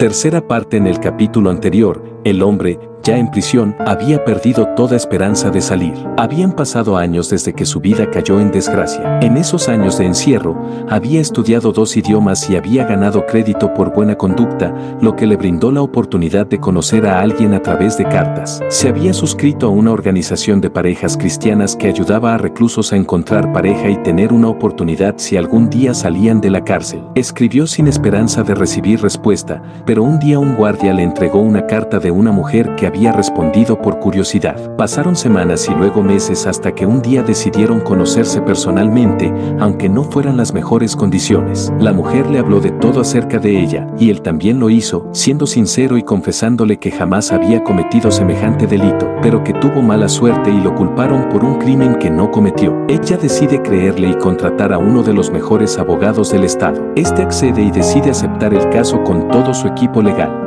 Tercera parte. En el capítulo anterior, el hombre, ya en prisión, había perdido toda esperanza de salir. Habían pasado años desde que su vida cayó en desgracia. En esos años de encierro, había estudiado 2 idiomas y había ganado crédito por buena conducta, lo que le brindó la oportunidad de conocer a alguien a través de cartas. Se había suscrito a una organización de parejas cristianas que ayudaba a reclusos a encontrar pareja y tener una oportunidad si algún día salían de la cárcel. Escribió sin esperanza de recibir respuesta, pero un día un guardia le entregó una carta de una mujer que había respondido por curiosidad. Pasaron semanas y luego meses hasta que un día decidieron conocerse personalmente, aunque no fueran las mejores condiciones. La mujer le habló de todo acerca de ella, y él también lo hizo, siendo sincero y confesándole que jamás había cometido semejante delito, pero que tuvo mala suerte y lo culparon por un crimen que no cometió. Ella decide creerle y contratar a uno de los mejores abogados del estado. Este accede y decide aceptar el caso con todo su equipo legal.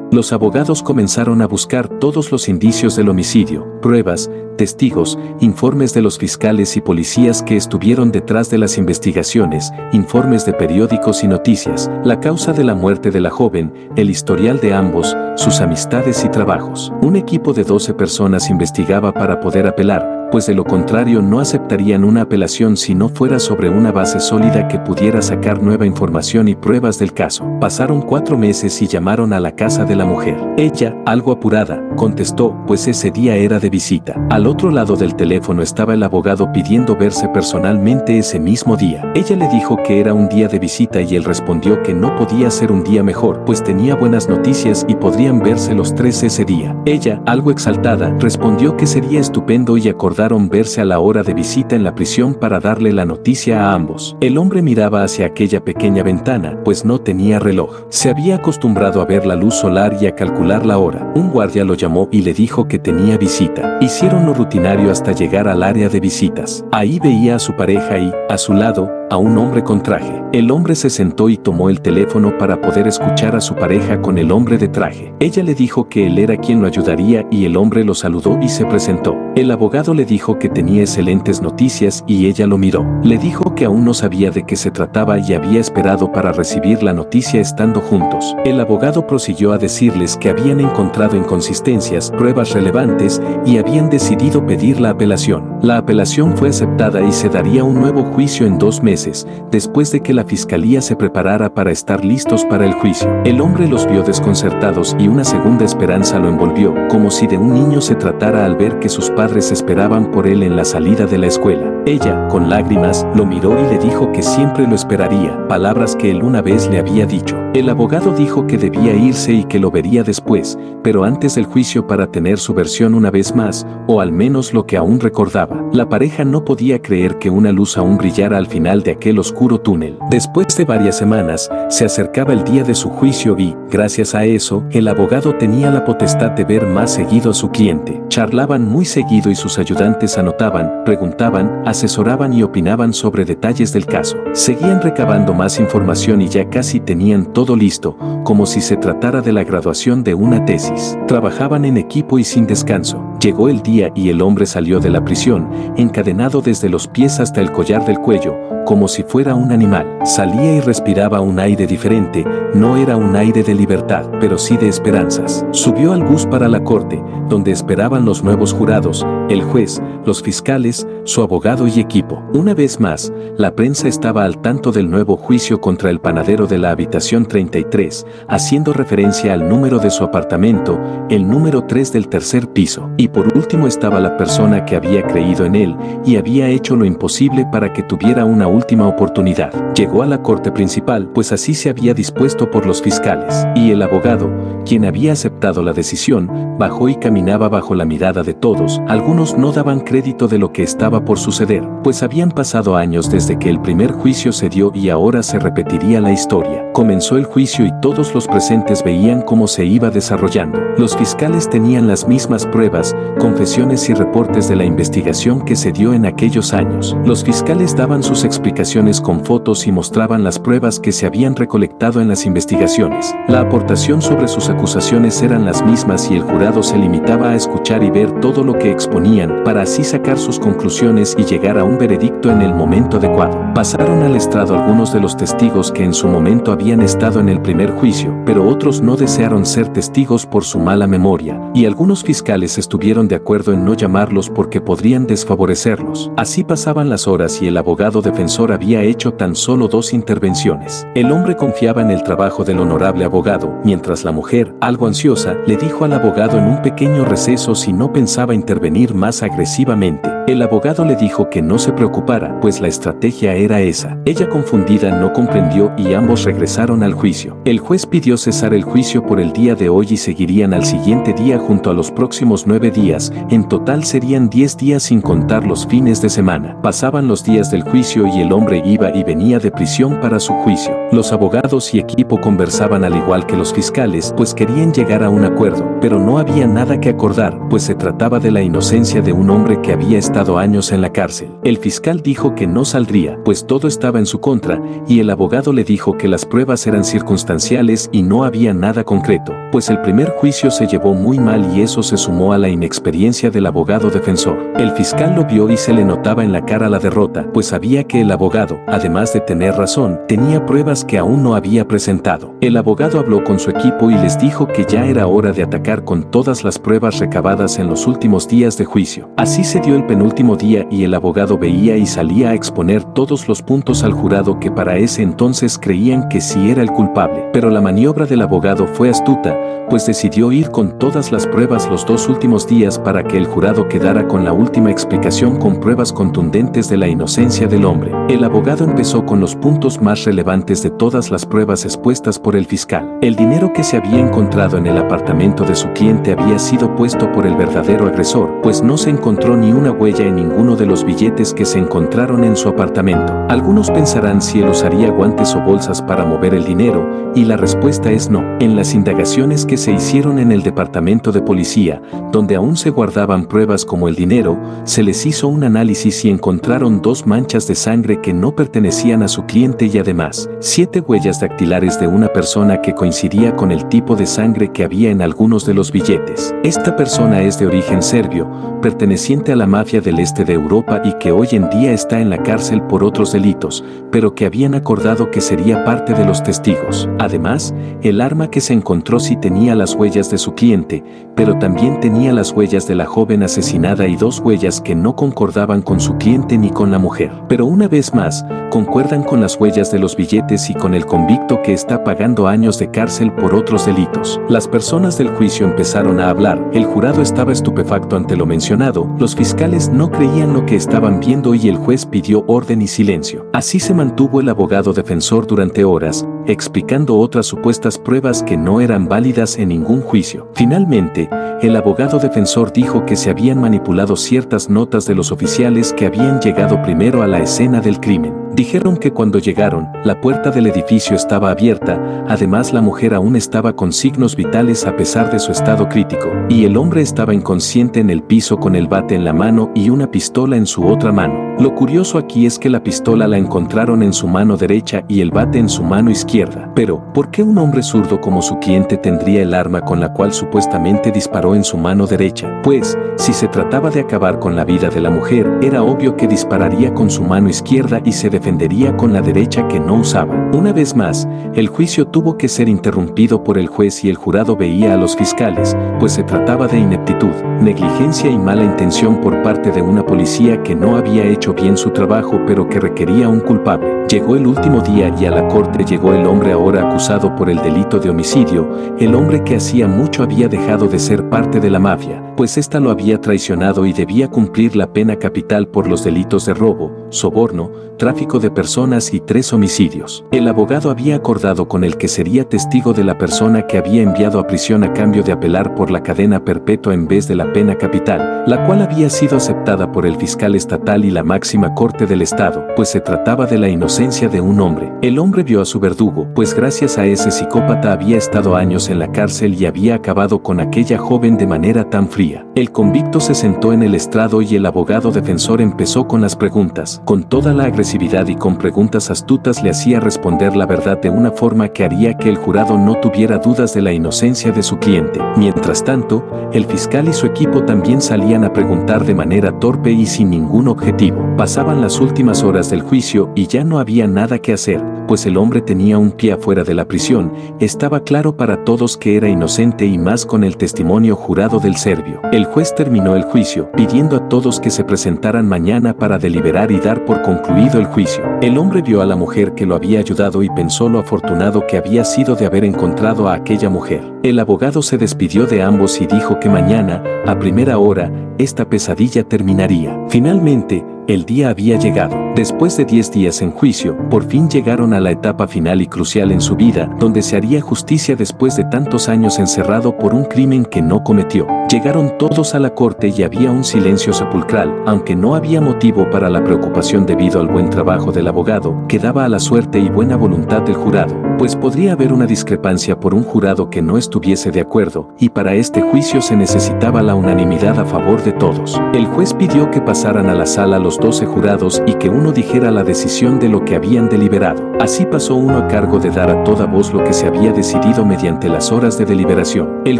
Los abogados comenzaron a buscar todos los indicios del homicidio, pruebas, testigos, informes de los fiscales y policías que estuvieron detrás de las investigaciones, informes de periódicos y noticias, la causa de la muerte de la joven, el historial de ambos, sus amistades y trabajos. Un equipo de 12 personas investigaba para poder apelar, pues de lo contrario no aceptarían una apelación si no fuera sobre una base sólida que pudiera sacar nueva información y pruebas del caso. Pasaron 4 meses y llamaron a la casa de la mujer. Ella, algo apurada, contestó, pues ese día era de visita. Al otro lado del teléfono estaba el abogado pidiendo verse personalmente ese mismo día. Ella le dijo que era un día de visita y él respondió que no podía ser un día mejor, pues tenía buenas noticias y podrían verse los 3 ese día. Ella, algo exaltada, respondió que sería estupendo y acordaron verse a la hora de visita en la prisión para darle la noticia a ambos. El hombre miraba hacia aquella pequeña ventana, pues no tenía reloj. Se había acostumbrado a ver la luz solar y a calcular la hora. Un guardia lo llamó y le dijo que tenía visita. Hicieron lo rutinario hasta llegar al área de visitas. Ahí veía a su pareja y, a su lado, a un hombre con traje. El hombre se sentó y tomó el teléfono para poder escuchar a su pareja con el hombre de traje. Ella le dijo que él era quien lo ayudaría y el hombre lo saludó y se presentó. El abogado le dijo que tenía excelentes noticias y ella lo miró. Le dijo que aún no sabía de qué se trataba y había esperado para recibir la noticia estando juntos. El abogado prosiguió a decirles que habían encontrado inconsistencias, pruebas relevantes y habían decidido pedir la apelación. La apelación fue aceptada y se daría un nuevo juicio en 2 meses, después de que la fiscalía se preparara para estar listos para el juicio. El hombre los vio desconcertados y una segunda esperanza lo envolvió, como si de un niño se tratara al ver que sus padres esperaban por él en la salida de la escuela. Ella, con lágrimas, lo miró y le dijo que siempre lo esperaría, palabras que él una vez le había dicho. El abogado dijo que debía irse y que lo vería después, pero antes del juicio para tener su versión una vez más, o al menos lo que aún recordaba. La pareja no podía creer que una luz aún brillara al final de aquel oscuro túnel. Después de varias semanas, se acercaba el día de su juicio y, gracias a eso, el abogado tenía la potestad de ver más seguido a su cliente. Charlaban muy seguido y sus ayudantes anotaban, preguntaban, asesoraban y opinaban sobre detalles del caso. Seguían recabando más información y ya casi tenían todo listo, como si se tratara de la graduación de una tesis. Trabajaban en equipo y sin descanso. Llegó el día y el hombre salió de la prisión, encadenado desde los pies hasta el collar del cuello, como si fuera un animal. Salía y respiraba un aire diferente, no era un aire de libertad, pero sí de esperanzas. Subió al bus para la corte, donde esperaban los nuevos jurados, el juez, los fiscales, su abogado y equipo. Una vez más, la prensa estaba al tanto del nuevo juicio contra el panadero de la habitación 33, haciendo referencia al número de su apartamento, el número 3 del tercer piso. Y por último estaba la persona que había creído en él y había hecho lo imposible para que tuviera una última oportunidad. Llegó a la corte principal, pues así se había dispuesto por los fiscales. Y el abogado, quien había aceptado la decisión, bajó y caminaba bajo la mirada de todos. Algunos no daban crédito de lo que estaba por suceder, pues habían pasado años desde que el primer juicio se dio y ahora se repetiría la historia. Comenzó el juicio y todos los presentes veían cómo se iba desarrollando. Los fiscales tenían las mismas pruebas, confesiones y reportes de la investigación que se dio en aquellos años. Los fiscales daban sus explicaciones con fotos y mostraban las pruebas que se habían recolectado en las investigaciones. La aportación sobre sus acusaciones eran las mismas y el jurado se limitaba a escuchar y ver todo lo que exponían para así sacar sus conclusiones y llegar a un veredicto en el momento adecuado. Pasaron al estrado algunos de los testigos que en su momento habían estado en el primer juicio, pero otros no desearon ser testigos por su mala memoria, y algunos fiscales estuvieron de acuerdo en no llamarlos porque podrían desfavorecerlos. Así pasaban las horas y el abogado defensor había hecho tan solo 2 intervenciones. El hombre confiaba en el trabajo del honorable abogado, mientras la mujer, algo ansiosa, le dijo al abogado en un pequeño receso si no pensaba intervenir más agresivamente. El abogado le dijo que no se preocupara, pues la estrategia era esa. Ella, confundida, no comprendió y ambos regresaron al juicio. El juez pidió cesar el juicio por el día de hoy y seguirían al siguiente día junto a los próximos 9 días. En total serían 10 días sin contar los fines de semana. Pasaban los días del juicio y el hombre iba y venía de prisión para su juicio. Los abogados y equipo conversaban al igual que los fiscales, pues querían llegar a un acuerdo, pero no había nada que acordar, pues se trataba de la inocencia de un hombre que había estado años en la cárcel. El fiscal dijo que no saldría, pues todo estaba en su contra, y el abogado le dijo que las pruebas eran circunstanciales y no había nada concreto, pues el primer juicio se llevó muy mal y eso se sumó a la inexperiencia del abogado defensor. El fiscal lo vio y se le notaba en la cara la derrota, pues sabía que el abogado, además de tener razón, tenía pruebas que aún no había presentado. El abogado habló con su equipo y les dijo que ya era hora de atacar con todas las pruebas recabadas en los últimos días de juicio. Así se dio el penúltimo día y el abogado veía y salía a exponer todos los puntos al jurado que para ese entonces creían que sí era el culpable. Pero la maniobra del abogado fue astuta, pues decidió ir con todas las pruebas los 2 últimos días para que el jurado quedara con la última explicación con pruebas contundentes de la inocencia del hombre. El abogado empezó con los puntos más relevantes de todas las pruebas expuestas por el fiscal. El dinero que se había encontrado en el apartamento de su cliente había sido puesto por el verdadero agresor, pues no se encontró ni una huella en ninguno de los billetes que se encontraron en su apartamento. Algunos pensarán si él usaría guantes o bolsas para mover el dinero, y la respuesta es no. En las indagaciones que se hicieron en el departamento de policía, donde aún se guardaban pruebas como el dinero, se les hizo un análisis y encontraron 2 manchas de sangre que no pertenecían a su cliente y además 7 huellas dactilares de una persona que coincidía con el tipo de sangre que había en algunos de los billetes. Esta persona es de origen serbio, perteneciente a la mafia del este de Europa y que hoy en día está en la cárcel por otros delitos, pero que habían acordado que sería parte de los testigos. Además, el arma que se encontró sí tenía las huellas de su cliente, pero también tenía las huellas de la joven asesinada y 2 huellas que no concordaban con su cliente ni con la mujer. Pero una vez más, concuerdan con las huellas de los billetes y con el convicto que está pagando años de cárcel por otros delitos. Las personas del juicio empezaron a hablar, el jurado estaba estupefacto ante lo mencionado, los fiscales no creían lo que estaban viendo y el juez pidió orden y silencio. Así se mantuvo el abogado defensor durante horas, explicando otras supuestas pruebas que no eran válidas en ningún juicio. Finalmente, el abogado defensor dijo que se habían manipulado ciertas notas de los oficiales que habían llegado primero a la escena del crimen. Dijeron que cuando llegaron, la puerta del edificio estaba abierta, además la mujer aún estaba con signos vitales a pesar de su estado crítico, y el hombre estaba inconsciente en el piso con el bate en la mano y una pistola en su otra mano. Lo curioso aquí es que la pistola la encontraron en su mano derecha y el bate en su mano izquierda. Pero, ¿por qué un hombre zurdo como su cliente tendría el arma con la cual supuestamente disparó en su mano derecha? Pues, si se trataba de acabar con la vida de la mujer, era obvio que dispararía con su mano izquierda y se defendería con la derecha que no usaba. Una vez más, el juicio tuvo que ser interrumpido por el juez y el jurado veía a los fiscales, pues se trataba de ineptitud, negligencia y mala intención por parte de una policía que no había hecho bien su trabajo pero que requería un culpable. Llegó el último día y a la corte llegó el hombre ahora acusado por el delito de homicidio, el hombre que hacía mucho había dejado de ser parte de la mafia, pues ésta lo había traicionado y debía cumplir la pena capital por los delitos de robo, soborno, tráfico de personas y 3 homicidios. El abogado había acordado con el que sería testigo de la persona que había enviado a prisión a cambio de apelar por la cadena perpetua en vez de la pena capital, la cual había sido aceptada por el fiscal estatal y la máxima corte del estado, pues se trataba de la inocencia de un hombre. El hombre vio a su verdugo, pues gracias a ese psicópata había estado años en la cárcel y había acabado con aquella joven de manera tan fría. Fiscalía. El convicto se sentó en el estrado y el abogado defensor empezó con las preguntas. Con toda la agresividad y con preguntas astutas le hacía responder la verdad de una forma que haría que el jurado no tuviera dudas de la inocencia de su cliente. Mientras tanto, el fiscal y su equipo también salían a preguntar de manera torpe y sin ningún objetivo. Pasaban las últimas horas del juicio y ya no había nada que hacer, pues el hombre tenía un pie afuera de la prisión. Estaba claro para todos que era inocente y más con el testimonio jurado del serbio. El juez terminó el juicio, pidiendo a todos que se presentaran mañana para deliberar y dar por concluido el juicio. El hombre vio a la mujer que lo había ayudado y pensó lo afortunado que había sido de haber encontrado a aquella mujer. El abogado se despidió de ambos y dijo que mañana, a primera hora, esta pesadilla terminaría. Finalmente, el día había llegado. Después de 10 días en juicio, por fin llegaron a la etapa final y crucial en su vida, donde se haría justicia después de tantos años encerrado por un crimen que no cometió. Llegaron todos a la corte y había un silencio sepulcral, aunque no había motivo para la preocupación debido al buen trabajo del abogado, quedaba a la suerte y buena voluntad del jurado, pues podría haber una discrepancia por un jurado que no estuviese de acuerdo, y para este juicio se necesitaba la unanimidad a favor de todos. El juez pidió que pasaran a la sala los 12 jurados y que uno dijera la decisión de lo que habían deliberado. Así pasó uno a cargo de dar a toda voz lo que se había decidido mediante las horas de deliberación. El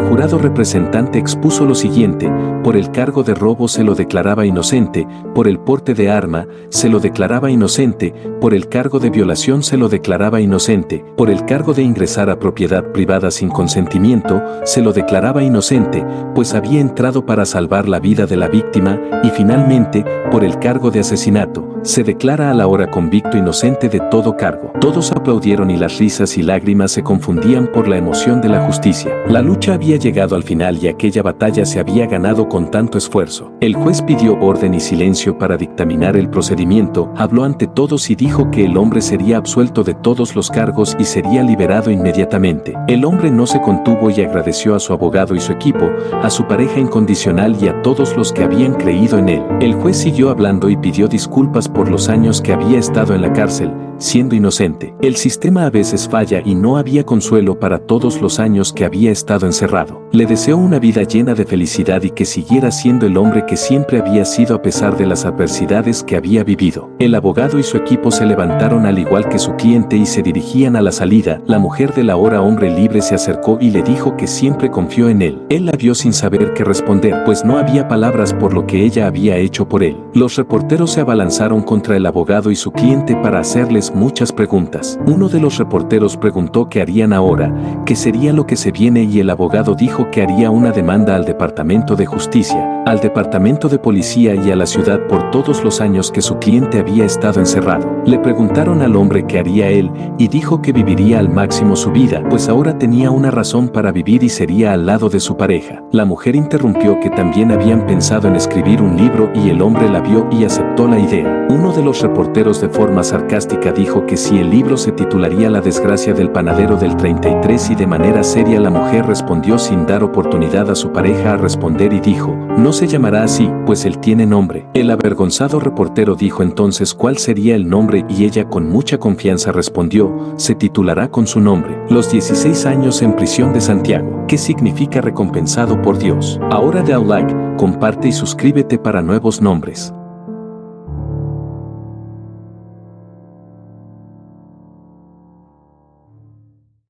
jurado representante expuso lo siguiente: por el cargo de robo se lo declaraba inocente, por el porte de arma se lo declaraba inocente, por el cargo de violación se lo declaraba inocente, por el cargo de ingresar a propiedad privada sin consentimiento se lo declaraba inocente, pues había entrado para salvar la vida de la víctima, y finalmente, por el cargo de asesinato, se declara al ahora convicto inocente de todo cargo. Todos aplaudieron y las risas y lágrimas se confundían por la emoción de la justicia. La lucha había llegado al final y aquella batalla se había ganado con tanto esfuerzo. El juez pidió orden y silencio para dictaminar el procedimiento, habló ante todos y dijo que el hombre sería absuelto de todos los cargos y sería liberado inmediatamente. El hombre no se contuvo y agradeció a su abogado y su equipo, a su pareja incondicional y a todos los que habían creído en él. El juez siguió hablando y pidió disculpas por los años que había estado en la cárcel, siendo inocente. El sistema a veces falla y no había consuelo para todos los años que había estado encerrado. Le deseó una vida llena de felicidad y que siguiera siendo el hombre que siempre había sido a pesar de las adversidades que había vivido. El abogado y su equipo se levantaron al igual que su cliente y se dirigían a la salida. La mujer del ahora hombre libre se acercó y le dijo que siempre confió en él. Él la vio sin saber qué responder, pues no había palabras por lo que ella había hecho por él. Los reporteros se abalanzaron contra el abogado y su cliente para hacerles muchas preguntas. Uno de los reporteros preguntó qué harían ahora, qué sería lo que se viene, y el abogado dijo que haría una demanda al Departamento de Justicia, al Departamento de Policía y a la ciudad por todos los años que su cliente había estado encerrado. Le preguntaron al hombre qué haría él y dijo que viviría al máximo su vida, pues ahora tenía una razón para vivir y sería al lado de su pareja. La mujer interrumpió que también habían pensado en escribir un libro y el hombre la vio y aceptó la idea. Uno de los reporteros de forma sarcástica dijo que si el libro se titularía La desgracia del panadero del 33 y de manera seria la mujer respondió sin dar oportunidad a su pareja a responder y dijo: no se llamará así, pues él tiene nombre. El avergonzado reportero dijo entonces cuál sería el nombre y ella con mucha confianza respondió: se titulará con su nombre, Los 16 años en prisión de Santiago, que significa recompensado por Dios. Ahora da like, comparte y suscríbete para nuevos nombres.